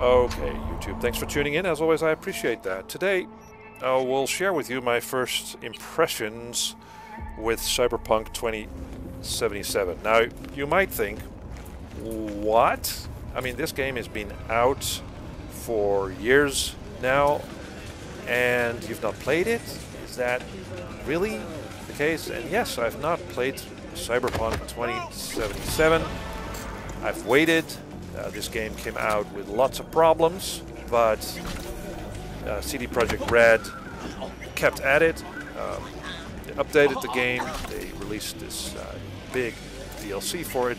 Okay, YouTube, thanks for tuning in. As always, I appreciate that. Today, I will share with you my first impressions with Cyberpunk 2077. Now, you might think, what? I mean, this game has been out for years now, and you've not played it? Is that really the case? And yes, I've not played Cyberpunk 2077. I've waited. This game came out with lots of problems, but CD Projekt Red kept at it. They updated the game. They released this big DLC for it,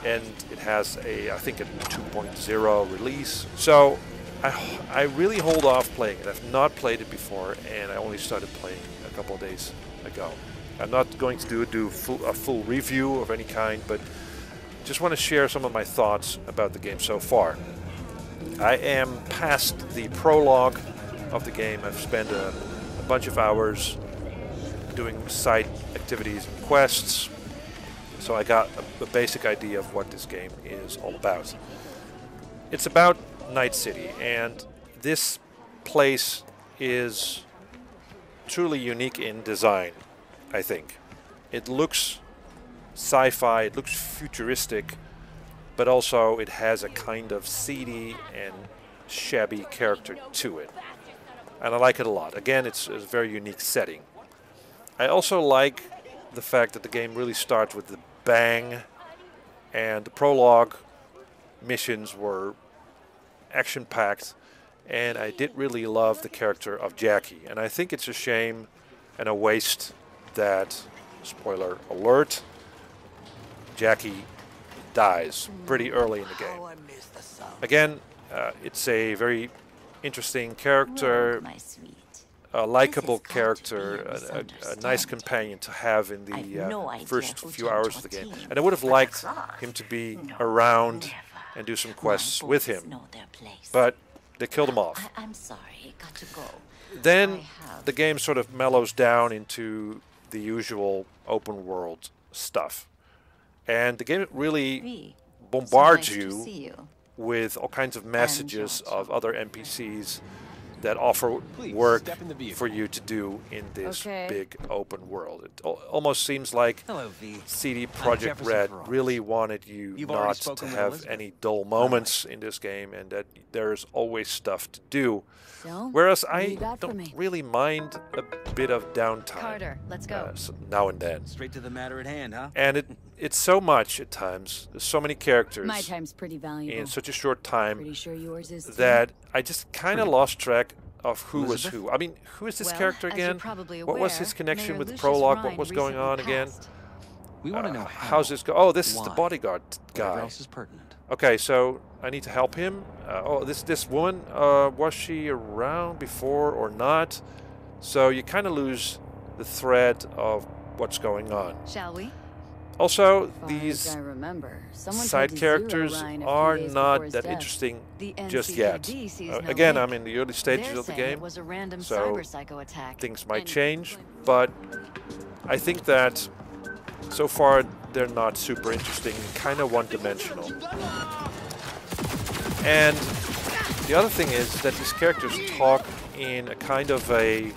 and it has I think a 2.0 release. So I really hold off playing it. I've not played it before, and I only started playing a couple of days ago. I'm not going to do a full review of any kind, but just want to share some of my thoughts about the game so far. I am past the prologue of the game. I've spent a bunch of hours doing side activities and quests, so I got a basic idea of what this game is all about. It's about Night City, and this place is truly unique in design, I think. It looks sci-fi, it looks futuristic, but also it has a kind of seedy and shabby character to it. And I like it a lot. Again, it's a very unique setting. I also like the fact that the game really starts with the bang, and the prologue missions were action-packed, and I did really love the character of Jackie. And I think it's a shame and a waste that, spoiler alert, Jackie dies pretty early in the game. Again, it's a very interesting character, a likable character, a nice companion to have in the first few hours of the game. And I would have liked him to be around and do some quests with him, but they killed him off. I'm sorry, got to go. Then the game sort of mellows down into the usual open world stuff. And the game really bombards you with all kinds of messages of other NPCs that offer work for you to do in this big open world. It almost seems like CD Projekt Red really wanted you not to have any dull moments in this game, and that there's always stuff to do. Whereas I don't really mind a bit of downtime. Carter, let's go. Now and then. Straight to the matter at hand, huh? And it's so much at times. There's so many characters. My time's pretty valuable. In such a short time. Pretty sure yours is that I just kind of lost track of who was who. I mean, who is this character again? What was his connection with the prologue? What was going on again? We want to know how's this go? Oh, this is the bodyguard guy. Else is pertinent. Okay, so I need to help him. Oh, this woman, was she around before or not? So you kind of lose the thread of what's going on. Shall we? Also, these side characters characters are not that interesting just yet. Again, I'm in the early stages of the game, so things might change, but I think that so far they're not super interesting, kind of one-dimensional. And the other thing is that these characters talk in a kind of a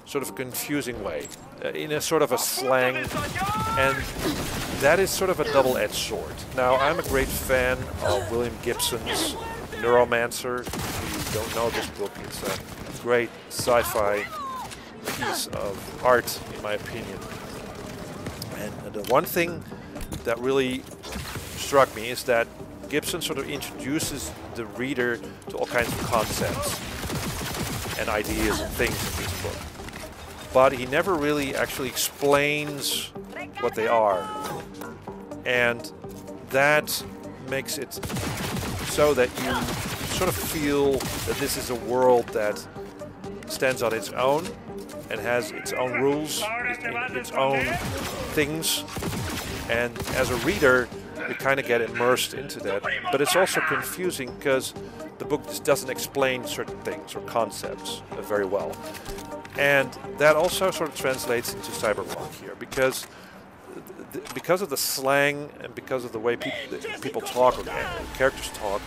sort of confusing way, in a sort of a slang, and that is sort of a double-edged sword. Now, I'm a great fan of William Gibson's Neuromancer. If you don't know this book, it's a great sci-fi piece of art, in my opinion. And the one thing that really struck me is that Gibson sort of introduces the reader to all kinds of concepts and ideas and things in this book. But he never really actually explains what they are. And that makes it so that you sort of feel that this is a world that stands on its own and has its own rules, its own things. And as a reader, you kind of get immersed into that. But it's also confusing because the book just doesn't explain certain things or concepts very well. And that also sort of translates into Cyberpunk here, because of the slang and because of the way people talk or characters talk,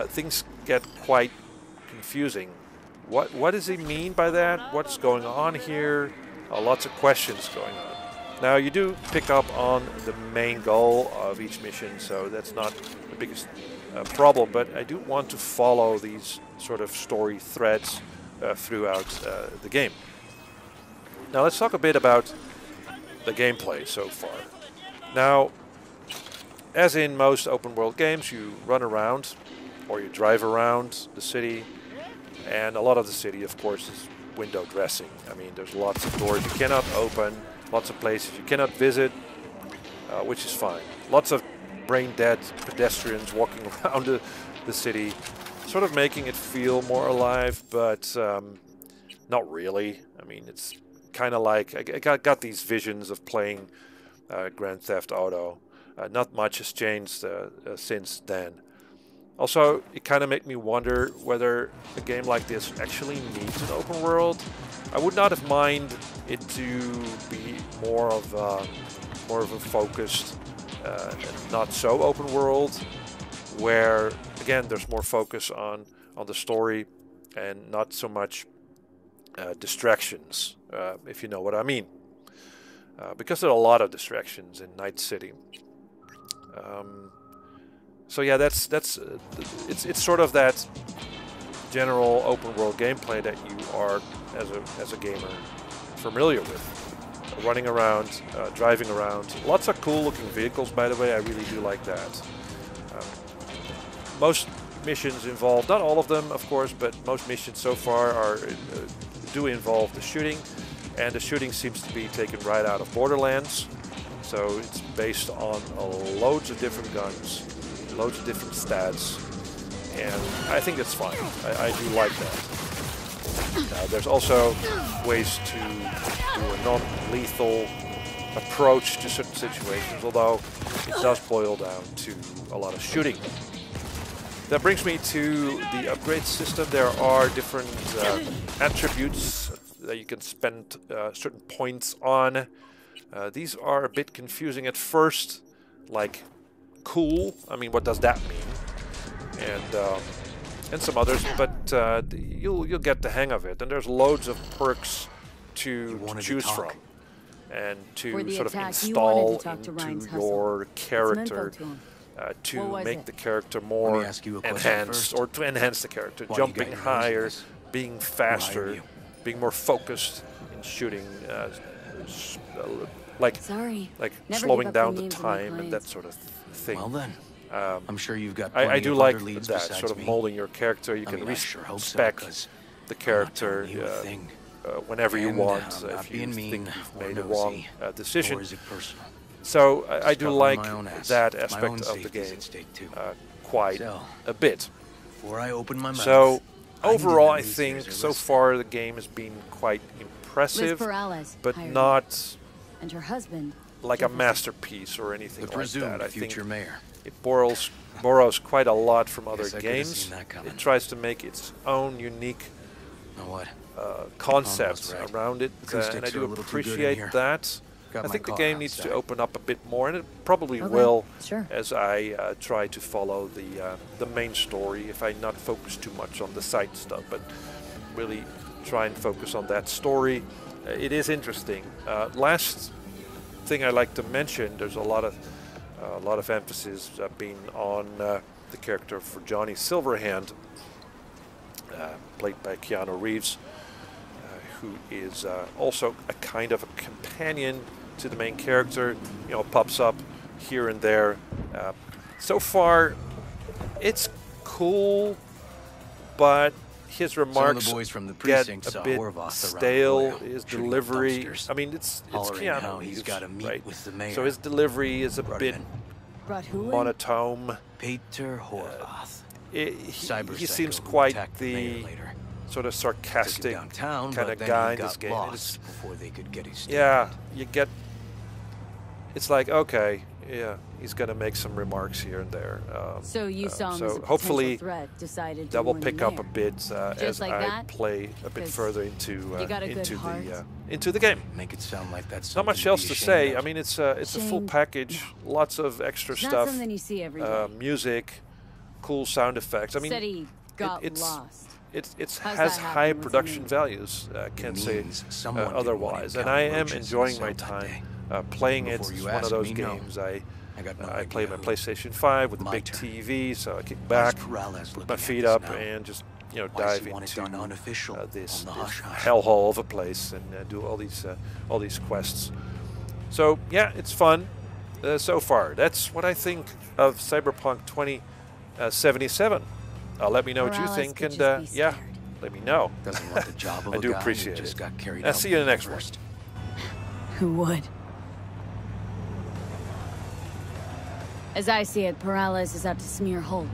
things get quite confusing. What does he mean by that? What's going on here? Lots of questions going on. Now, you do pick up on the main goal of each mission, so that's not the biggest problem, but I do want to follow these sort of story threads throughout the game. Now, let's talk a bit about the gameplay so far. Now, as in most open world games, you run around or you drive around the city, and a lot of the city, of course, is window dressing. I mean, there's lots of doors you cannot open, lots of places you cannot visit, which is fine. Lots of brain-dead pedestrians walking around the city, sort of making it feel more alive, but not really. I mean, it's kind of like, I got these visions of playing Grand Theft Auto. Not much has changed since then. Also, it kind of made me wonder whether a game like this actually needs an open world. I would not have minded it to be more of a focused, and not so open world, where again there's more focus on the story and not so much distractions, if you know what I mean. Because there are a lot of distractions in Night City. So yeah, it's sort of that general open world gameplay that you are as a gamer familiar with. Running around, driving around. Lots of cool looking vehicles, by the way. I really do like that. Most missions involve, not all of them of course, but most missions so far do involve the shooting, and the shooting seems to be taken right out of Borderlands. So it's based on loads of different guns, loads of different stats, and I think that's fine. I do like that. There's also ways to do a non-lethal approach to certain situations, although it does boil down to a lot of shooting. That brings me to the upgrade system. There are different attributes that you can spend certain points on. These are a bit confusing at first, like cool. I mean, what does that mean? And some others, but you'll get the hang of it. And there's loads of perks to choose from and to sort of install into your character to make the character more enhanced, or to enhance the character, jumping higher, being faster, being more focused in shooting, like slowing down the time and that sort of thing. Well then, I'm sure you've got. I do like that sort of molding your character. You can respec the character whenever you want if you think you've made a wrong decision. So I do like that aspect of the game quite a bit. So overall, I think so far the game has been quite impressive, but not like a masterpiece or anything like that. I think it borrows quite a lot from other games. It tries to make its own unique concept around it, and I do appreciate that. I think the game needs to open up a bit more, and it probably will as I try to follow the main story, if I not focus too much on the side stuff, but really try and focus on that story. It is interesting. Last thing I like to mention, there's a lot of emphasis being on the character for Johnny Silverhand, played by Keanu Reeves, who is also a kind of a companion to the main character. You know, pops up here and there. So far, it's cool, but his remarks get a bit stale. His delivery, I mean, it's Keanu Reeves, right? So his delivery is a bit monotone. He seems quite the sort of sarcastic kind of guy in this game. Yeah, you get. It's like, okay, yeah, he's gonna make some remarks here and there. So you saw him as a hopefully threat, decided that to will warn pick him up a there. bit as I play a bit further into the game. Make it sound like that's not much else to say. I mean, it's a full package, lots of extra stuff, Something you see every day. music, cool sound effects. I mean, Said he got lost. It How's has that high happen? What's it production mean? values. Can't say otherwise. And I am enjoying my time playing it. It's one of those games I play my PlayStation 5 with a big TV, so I kick back, put my feet up, and just dive into this hellhole of a place and do all these quests. So yeah, it's fun so far. That's what I think of Cyberpunk 2077. Let me know what you think, and yeah, let me know. Doesn't want the job of I a do guy who appreciate just it. got carried I'll out see you in the next first. Who would? As I see it, Peralez is out to smear Holt.